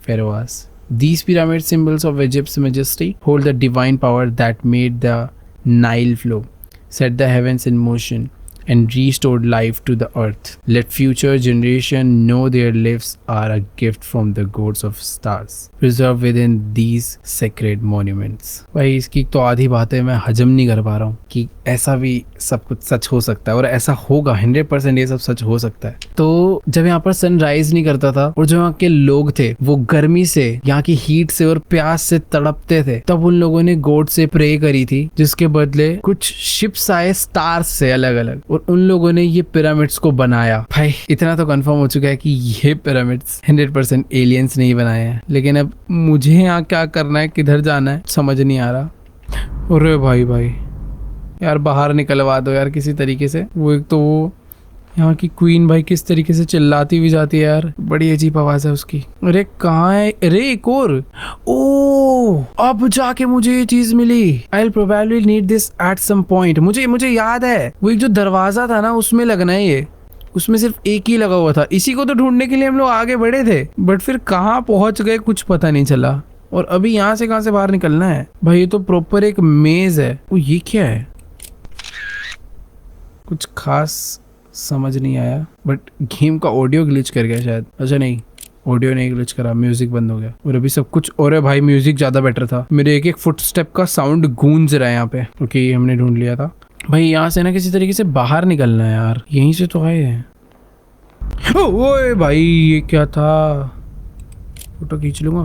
pharaohs. These pyramid symbols of Egypt's majesty hold the divine power that made the Nile flow, set the heavens in motion, and restored life to the earth. Let future generation know their lives are a gift from the gods of stars, preserved within these sacred monuments. भाई इसकी तो आधी बातें मैं हजम नहीं कर पा रहा हूँ कि ऐसा भी सब कुछ सच हो सकता है और ऐसा होगा 100%। ये सब सच हो सकता है। तो जब यहाँ पर सनराइज नहीं करता था और जो यहाँ के लोग थे वो गर्मी से, यहाँ की हीट से और प्यास से तड़पते थे, तब उन लोगों ने गॉड से प्रे करी थी, जिसके बदले कुछ शिप्स आए स्टार्स से अलग अलग, और उन लोगों ने ये पिरामिड्स को बनाया। भाई इतना तो कंफर्म हो चुका है कि ये पिरामिड्स 100% एलियंस नहीं बनाए हैं। लेकिन अब मुझे यहाँ क्या करना है, किधर जाना है, समझ नहीं आ रहा। अरे भाई यार बाहर निकलवा दो यार किसी तरीके से। वो एक तो वो यहाँ की क्वीन भाई किस तरीके से चिल्लाती हुई जाती है यार, बड़ी अजीब आवाज है उसकी। अरे कहाँ है? अरे एक और। ओ अब जाके मुझे ये चीज मिली। I will probably need this at some point. मुझे याद है वो एक जो दरवाजा था ना उसमें लगना है ये। उसमें सिर्फ एक ही लगा हुआ था। इसी को तो ढूंढने के लिए हम लोग आगे बढ़े थे, बट फिर कहाँ पहुंच गए कुछ पता नहीं चला। और अभी यहाँ से कहाँ से बाहर निकलना है? भाई ये तो प्रॉपर एक मेज है। वो ये क्या है? कुछ खास समझ नहीं आया, बट गेम का ऑडियो ग्लिच कर गया शायद। अच्छा नहीं, ऑडियो नहीं ग्लिच करा, म्यूजिक बंद हो गया और अभी सब कुछ। और भाई म्यूजिक ज्यादा बेटर था। मेरे एक एक फुटस्टेप का साउंड गूंज रहा है यहाँ पे, क्योंकि हमने ढूंढ लिया था। भाई यहाँ से ना किसी तरीके से बाहर निकलना है यार। यहीं से तो आए हैं। ओए भाई ये क्या था? फोटो खींच लूंगा,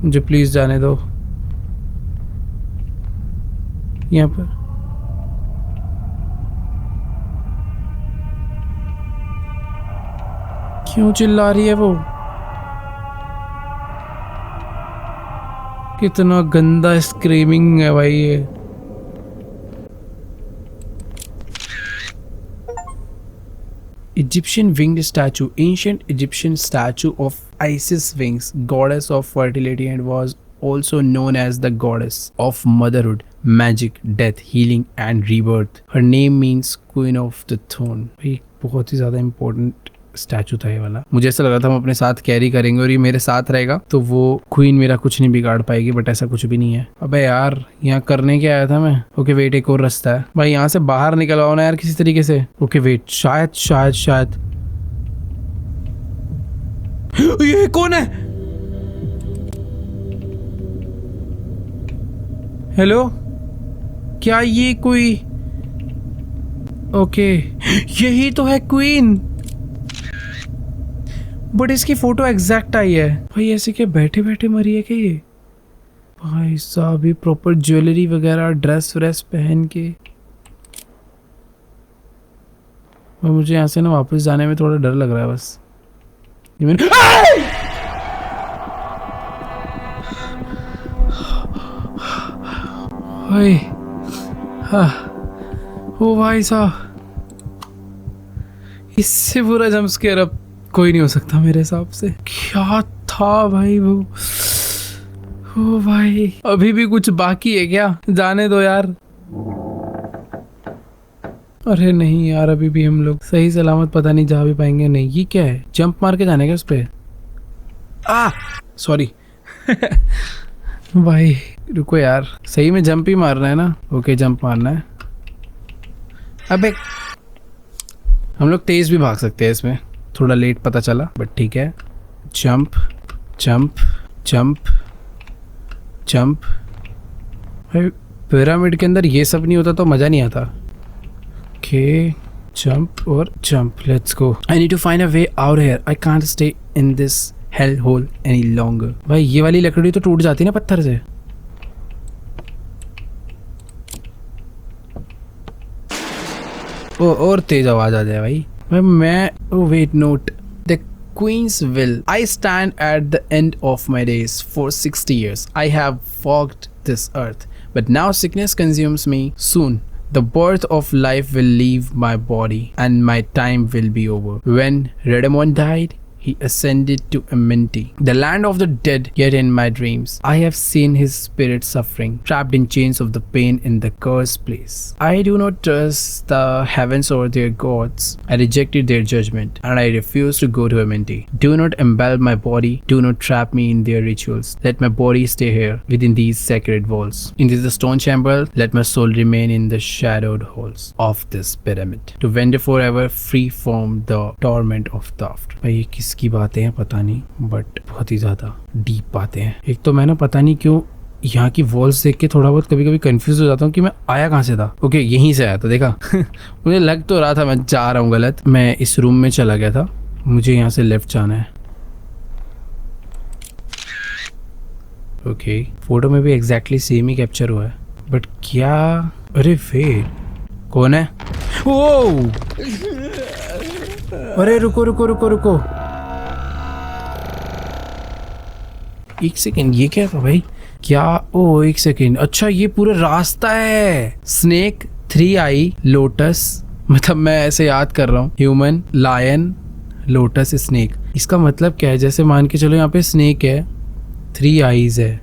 मुझे प्लीज जाने दो। यहाँ पर क्यों चिल्ला रही है वो? कितना गंदा स्क्रीमिंग है भाई ये। Egyptian winged statue, ancient Egyptian statue of Isis wings, goddess of fertility, and was also known as the goddess of motherhood, magic, death, healing, and rebirth. Her name means Queen of the Throne. भाई बहुत ही ज़्यादा important statue था ये वाला। मुझे ऐसा लग रहा था हम अपने साथ कैरी करेंगे और ये मेरे साथ रहेगा तो वो क्वीन मेरा कुछ नहीं बिगाड़ पाएगी, बट ऐसा कुछ भी नहीं है। अबे यार यहाँ करने क्या आया था मैं? ओके वेट, एक और रास्ता है भाई, यहाँ से बाहर निकलवाओ ना यार किसी तरीके से। ओके वेट, शायद शायद शायद ये कौन है? हेलो, क्या ये कोई? ओके यही तो है क्वीन, बट इसकी फोटो एग्जैक्ट आई है। भाई ऐसे क्या बैठे बैठे मरी है क्या ये? भाई साहब ये प्रॉपर ज्वेलरी वगैरह ड्रेस व्रेस पहन के। और मुझे यहाँ से ना वापस जाने में थोड़ा डर लग रहा है बस। ये मैंने भाई हाँ, ओ भाई साहब इससे पूरा जंप स्केयर अब कोई नहीं हो सकता मेरे हिसाब से। क्या था भाई वो? ओ भाई अभी भी कुछ बाकी है क्या? जाने दो यार। अरे नहीं यार, अभी भी हम लोग सही सलामत पता नहीं जा भी पाएंगे नहीं। ये क्या है? जंप मार के जाने का उस पे? सॉरी भाई रुको यार, सही में जंप ही मारना है ना? ओके जंप मारना है। अबे हम लोग तेज भी भाग सकते हैं इसमें, थोड़ा लेट पता चला बट ठीक है। Jump jump jump jump. भाई पिरामिड के अंदर ये सब नहीं होता तो मज़ा नहीं आता। ओके जंप और jump, let's go. I need to find a way out here, I can't stay in this hell hole any longer. भाई ये वाली लकड़ी तो टूट जाती है ना पत्थर से। ओ और तेज आवाज आ जाए भाई। मैं wait, note the Queen's will. I stand at the end of my days. For 60 years I have walked this earth, but now sickness consumes me. Soon the birth of life will leave my body and my time will be over. When Redemon died, he ascended to Amenti, the land of the dead. Yet in my dreams I have seen his spirit suffering, trapped in chains of the pain in the cursed place. I do not trust the heavens or their gods. I rejected their judgment and I refuse to go to Amenti. Do not embellish my body, do not trap me in their rituals. Let my body stay here within these sacred walls. In this stone chamber, let my soul remain in the shadowed halls of this pyramid, to wander forever free from the torment of the after. भाई की बातें हैं पता नहीं, but बहुत ही ज़्यादा deep बातें हैं। एक तो मैं ना पता नहीं क्यों यहाँ की वॉल्स देख के थोड़ा बहुत कभी कभी कंफ्यूज हो जाता हूँ कि मैं आया कहाँ से था। ओके यहीं से आया था, देखा मुझे लग तो रहा था मैं जा रहा हूँ गलत। मैं इस रूम में चला गया था, मुझे यहाँ से लेफ्ट जाना है। ओके फोटो में भी एग्जैक्टली सेम ही कैप्चर हुआ है, बट क्या? अरे वेट, कौन है? ओ अरे रुको रुको रुको रुको, एक सेकेंड, ये क्या था भाई? क्या? ओ एक सेकेंड, अच्छा ये पूरा रास्ता है। स्नेक, 3 आई, लोटस, मतलब मैं ऐसे याद कर रहा हूँ, ह्यूमन, लायन, लोटस, स्नेक। इसका मतलब क्या है? जैसे मान के चलो यहाँ पे स्नेक है, 3 आईज है।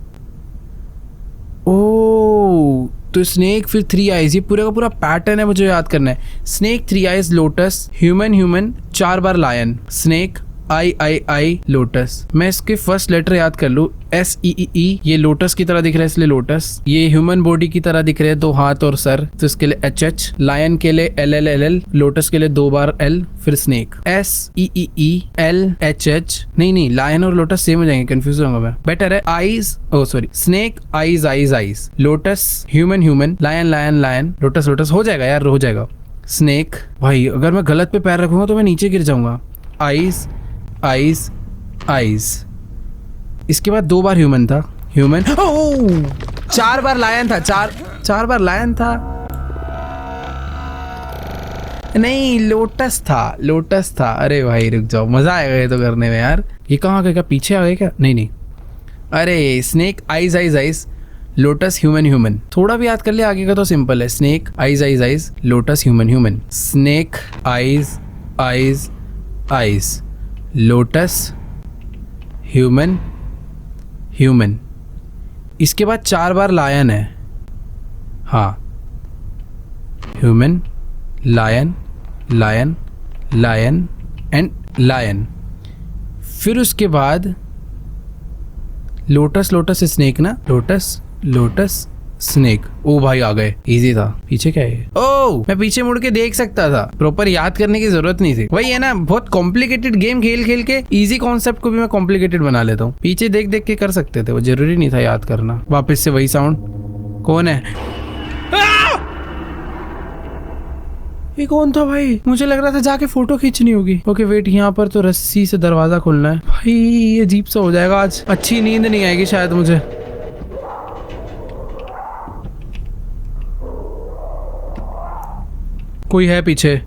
ओ तो स्नेक फिर 3 आईज, ये पूरा का पूरा पैटर्न है, मुझे याद करना है। Snake, 3 eyes, lotus, human, human, 4 बार लायन, स्नेक, आई लोटस। मैं इसके फर्स्ट लेटर याद कर लूँ, SEE। ये लोटस की तरह दिख रहा है इसलिए लोटस। ये ह्यूमन बॉडी की तरह दिख रहे हैं, 2 हाथ और सर, तो इसके लिए HH। लायन के लिए LLLL, लोटस के लिए 2 बार L, फिर स्नेक SEE LHH। नहीं लायन और लोटस सेम हो जाएंगे, कंफ्यूज होऊंगा मैं। बेटर है eyes, oh sorry, snake, eyes eyes eyes, lotus, human human, lion lion lion, lotus lotus, हो जाएगा यार, हो जाएगा। स्नेक, भाई अगर मैं गलत पे पैर रखूंगा तो मैं नीचे गिर जाऊंगा। Eyes eyes eyes. इसके बाद 2 बार ह्यूमन था, ह्यूमन। 4 बार लायन था, चार बार लायन था, नहीं लोटस था। अरे भाई रुक जाओ, मजा आएगा ये तो करने में यार। ये कहाँ गए, क्या पीछे आ गए क्या? नहीं, अरे snake eyes eyes eyes, lotus human. थोड़ा भी याद कर लिया, आगे का तो सिंपल है। Snake eyes eyes eyes, lotus human. Snake eyes eyes eyes, lotus human. इसके बाद 4 बार लायन है, हाँ, ह्यूमन, लायन एंड लायन। फिर उसके बाद लोटस स्नेक ना, लोटस स्नेक। ओ भाई आ गए, इजी था। पीछे क्या है? ओ मैं पीछे मुड़ के देख सकता था, प्रॉपर याद करने की जरूरत नहीं थी। वही है ना, बहुत कॉम्प्लिकेटेड गेम खेल के इजी कॉन्सेप्ट को भी मैं कॉम्प्लिकेटेड बना लेता हूँ। पीछे देख के कर सकते थे, वो जरूरी नहीं था याद करना। वापस से वही साउंड, कौन है? ये कौन था भाई? मुझे लग रहा था जाके फोटो खींचनी होगी। ओके वेट, यहाँ पर तो रस्सी से दरवाजा खोलना है। भाई ये अजीब सा हो जाएगा आज, अच्छी नींद नहीं आएगी शायद मुझे। कोई है पीछे?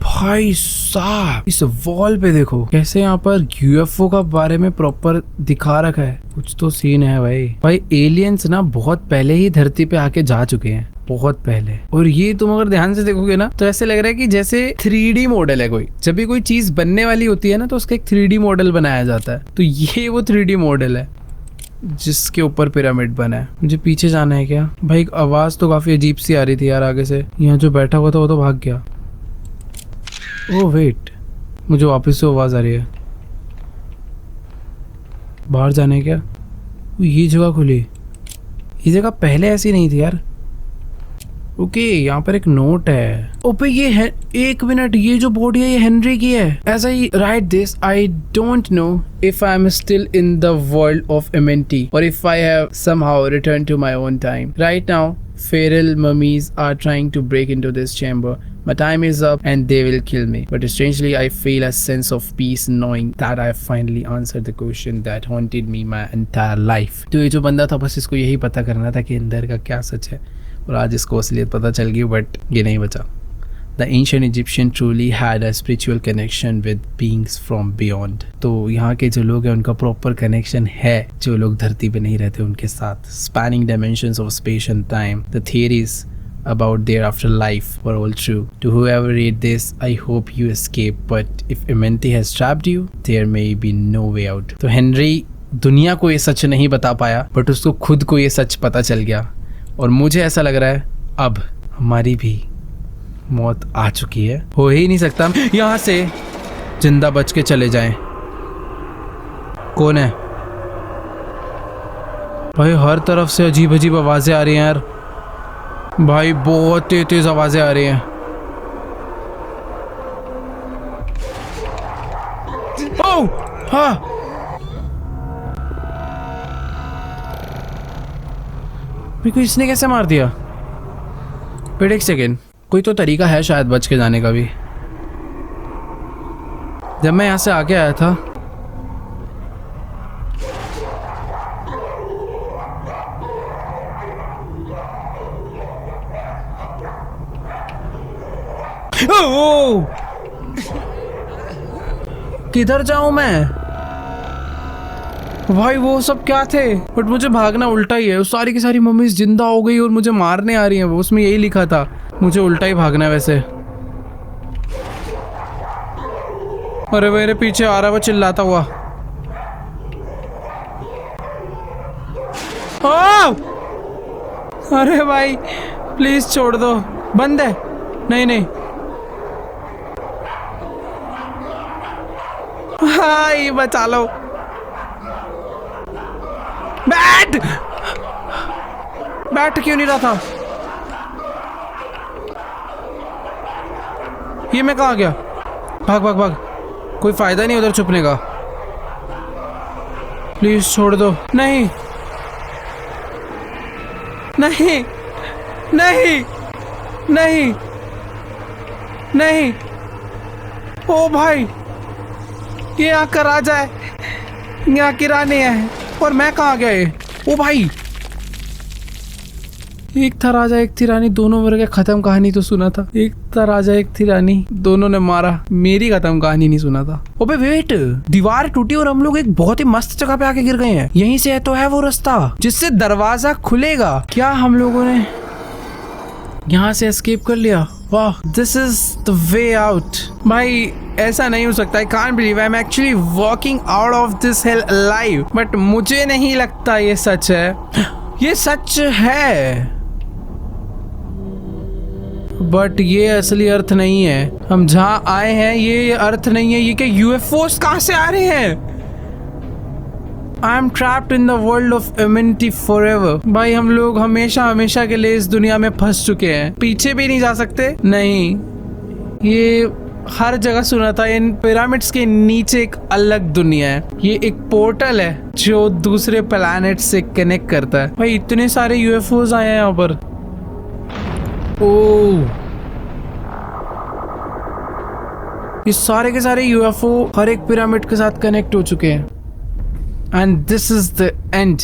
भाई साहब इस वॉल पे देखो कैसे यहाँ पर यूएफओ का बारे में प्रॉपर दिखा रखा है। कुछ तो सीन है भाई एलियंस ना बहुत पहले ही धरती पे आके जा चुके हैं, बहुत पहले। और ये तुम अगर ध्यान से देखोगे ना तो ऐसे लग रहा है कि जैसे 3D मॉडल है कोई। जब भी कोई चीज बनने वाली होती है ना तो उसका एक 3D मॉडल बनाया जाता है, तो ये वो 3D मॉडल है जिसके ऊपर पिरामिड बना है। मुझे पीछे जाना है क्या? भाई आवाज तो काफी अजीब सी आ रही थी यार आगे से। यहाँ जो बैठा हुआ था वो तो भाग गया। ओह वेट, मुझे वापस से आवाज आ रही है। बाहर जाना है क्या? ये जगह खुली, ये जगह पहले ऐसी नहीं थी यार। ओके यहाँ पर एक नोट है। ओपे ये है, 1 मिनट, ये जो बॉडी है ये हेनरी की है। As I write this I don't know if I am still in the world of MNT or if I have somehow returned to my own time. Right now, feral mummies are trying to break into this chamber. My time is up and they will kill me. But strangely, I feel a sense of peace knowing that I finally answered the question that haunted me my entire life. तो ये जो बंदा था बस इसको यही पता करना था कि अंदर का क्या सच है, और आज इसको असलियत पता चल गई, बट ये नहीं बचा। The ancient Egyptian truly had a spiritual connection with beings from beyond. तो यहाँ के जो लोग हैं उनका प्रॉपर कनेक्शन है जो लोग धरती पे नहीं रहते उनके साथ। Spanning dimensions of space and time. The theories about their afterlife were all true. To whoever read this, I hope you escape. But if Amenti has trapped you, there may be no way out. तो Henry दुनिया को ये सच नहीं बता पाया, but उसको खुद को ये सच पता चल गया। और मुझे ऐसा लग रहा है अब हमारी भी मौत आ चुकी है। हो ही नहीं सकता हम यहाँ से जिंदा बच के चले जाएं। कौन है भाई? हर तरफ से अजीब अजीब आवाजें आ रही हैं यार भाई, बहुत तेज तेज आवाजें आ रही हैं। ओह हाँ, मेरे को इसने कैसे मार दिया? वेट एक सेकेंड, कोई तो तरीका है शायद बच के जाने का भी। जब मैं यहाँ से आगे आया था किधर जाऊं मैं भाई? वो सब क्या थे? बट मुझे भागना उल्टा ही है। वो सारी की सारी मम्मीज जिंदा हो गई और मुझे मारने आ रही हैं। उसमें यही लिखा था, मुझे उल्टा ही भागना है वैसे। अरे मेरे पीछे आ रहा है वो चिल्लाता हुआ। अरे भाई प्लीज छोड़ दो, बंद है। नहीं नहीं, हाँ ये बचा लो। बैठ क्यों नहीं रहा था? ये मैं कहाँ गया? भाग भाग भाग, कोई फायदा नहीं उधर छुपने का। प्लीज छोड़ दो। नहीं नहीं नहीं नहीं नहीं ओ भाई, ये यहाँ का राजा है, यहाँ की रानी है, और मैं कहाँ गए? ओ भाई, एक था राजा एक थी रानी, दोनों मर गए। खत्म कहानी तो सुना था। एक था राजा एक थी रानी, दोनों ने मारा। मेरी खत्म कहानी नहीं सुना था। ओबे वेट, दीवार टूटी और हम लोग एक बहुत ही मस्त जगह पे आके गिर गए हैं। यहीं से तो है वो रास्ता जिससे दरवाजा खुलेगा। क्या हम लोगों ने यहाँ से एस्केप कर लिया? वाह, this is the way out. भाई ऐसा नहीं हो सकता। I can't believe I am actually walking out of this hello alive. But मुझे नहीं लगता ये सच है। ये सच है, बट ये असली अर्थ नहीं है। हम जहाँ आए हैं ये अर्थ नहीं है। ये क्या यूएफओस कहाँ से आ रहे हैं? I am trapped in the world of amenity forever. भाई हम लोग हमेशा हमेशा के लिए इस दुनिया में फंस चुके हैं। पीछे भी नहीं जा सकते। नहीं, ये हर जगह सुना था। इन पिरामिड्स के नीचे एक अलग दुनिया है। ये एक पोर्टल है जो दूसरे प्लैनेट से कनेक्ट करता है। भाई इतने सारे यूएफओस आए हैं यहाँ पर। ओह, ये सारे के सारे यूएफओ हर एक पिरामिड के साथ कनेक्ट हो चुके हैं। And this is the end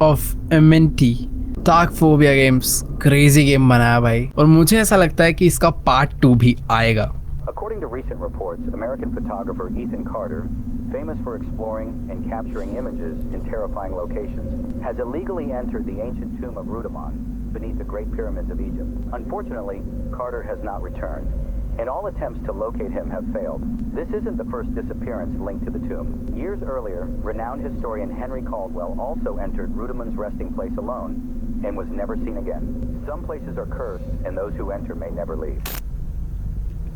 of amenity. Dark phobia games crazy game बनाया भाई, और मुझे ऐसा लगता है कि इसका पार्ट 2 भी आएगा। According to recent reports, American photographer Ethan Carter, famous for exploring and capturing images in terrifying locations, has illegally entered the ancient tomb of Rudimon beneath the Great Pyramids of Egypt. Unfortunately, Carter has not returned, and all attempts to locate him have failed. This isn't the first disappearance linked to the tomb. Years earlier, renowned historian Henry Caldwell also entered Rudimon's resting place alone and was never seen again. Some places are cursed, and those who enter may never leave.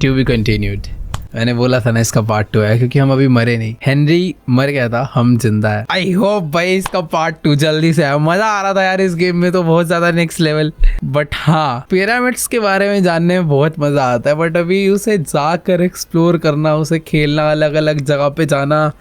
To be continued। मैंने बोला था ना इसका part 2 है, क्योंकि हम अभी मरे नहीं। हेनरी मर गया था, हम जिंदा है। आई होप भाई इसका पार्ट 2 जल्दी से आया। मजा आ रहा था यार इस गेम में तो, बहुत ज्यादा नेक्स्ट लेवल। बट हाँ, पिरामिड्स के बारे में जानने में बहुत मजा आता है। बट अभी उसे जाकर एक्सप्लोर करना, उसे खेलना, अलग अलग जगह पे जाना,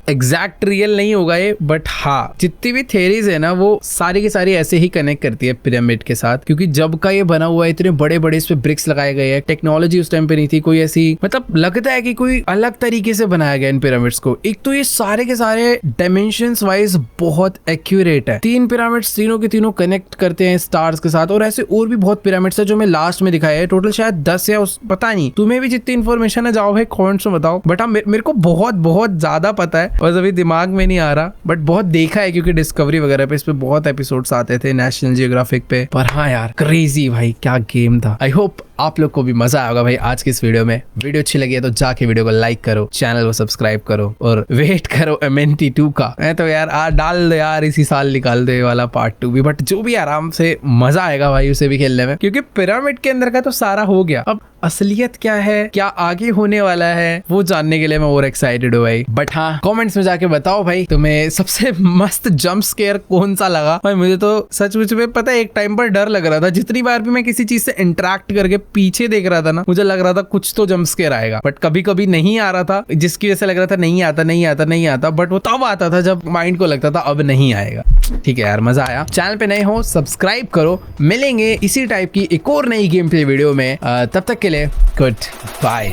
एग्जैक्ट रियल नहीं होगा ये। बट हाँ, जितनी भी थेरीज है ना वो सारी की सारी ऐसे ही कनेक्ट करती है पिरामिड के साथ। क्योंकि जब का ये बना हुआ है, इतने बड़े बड़े इस पे ब्रिक्स लगाए गए हैं। टेक्नोलॉजी उस टाइम पे नहीं थी कोई ऐसी, मतलब लगता है कि कोई अलग तरीके से बनाया गया इन पिरामिड्स को। एक तो ये सारे के सारे डायमेंशंस वाइज बहुत एक्यूरेट है। 3 पिरामिड्स तीनों के तीनों कनेक्ट करते हैं स्टार्स के साथ। और ऐसे और भी बहुत पिरामिड्स है जो मैं लास्ट में दिखाया है। टोटल शायद 10 या पता नहीं, तुम्हें भी जितनी इन्फॉर्मेशन है जाओ भाई कमेंट्स में बताओ। बट हाँ, मेरे को बहुत बहुत ज्यादा पता है, बस अभी दिमाग में नहीं आ रहा। बट बहुत देखा है क्योंकि डिस्कवरी वगैरह पे इस पे बहुत एपिसोड्स आते थे, नेशनल जियोग्राफिक पे। पर हाँ यार, क्रेजी भाई, क्या गेम था। आई होप आप लोग को भी मजा आएगा भाई आज की इस वीडियो में। वीडियो अच्छी लगी है तो जाके वीडियो को लाइक करो, चैनल को सब्सक्राइब करो और वेट करो एमिनिटी 2 का। मैं तो यार डाल दो यार, इसी साल निकाल दो ये वाला पार्ट 2 भी। बट जो भी आराम से मजा आएगा भाई उसे भी खेलने में, क्योंकि पिरामिड के अंदर का तो सारा हो गया। अब असलियत क्या है, क्या आगे होने वाला है, वो जानने के लिए मैं और एक्साइटेड हूँ भाई। बट हाँ, कमेंट्स में जाके बताओ भाई तुम्हें सबसे मस्त जंप स्केयर कौन सा लगा। भाई मुझे तो सच में पता है, एक टाइम पर डर लग रहा था। जितनी बार भी मैं किसी चीज से इंटरेक्ट करके पीछे देख रहा था ना, मुझे लग रहा था कुछ तो जंप स्केयर आएगा। बट कभी कभी नहीं आ रहा था, जिसकी वजह से लग रहा था नहीं आता। बट वो तब आता था जब माइंड को लगता था अब नहीं आएगा। ठीक है यार, मजा आया। चैनल पे नए हो सब्सक्राइब करो। मिलेंगे इसी टाइप की एक और नई गेम प्ले वीडियो में। तब तक के लिए गुड बाय।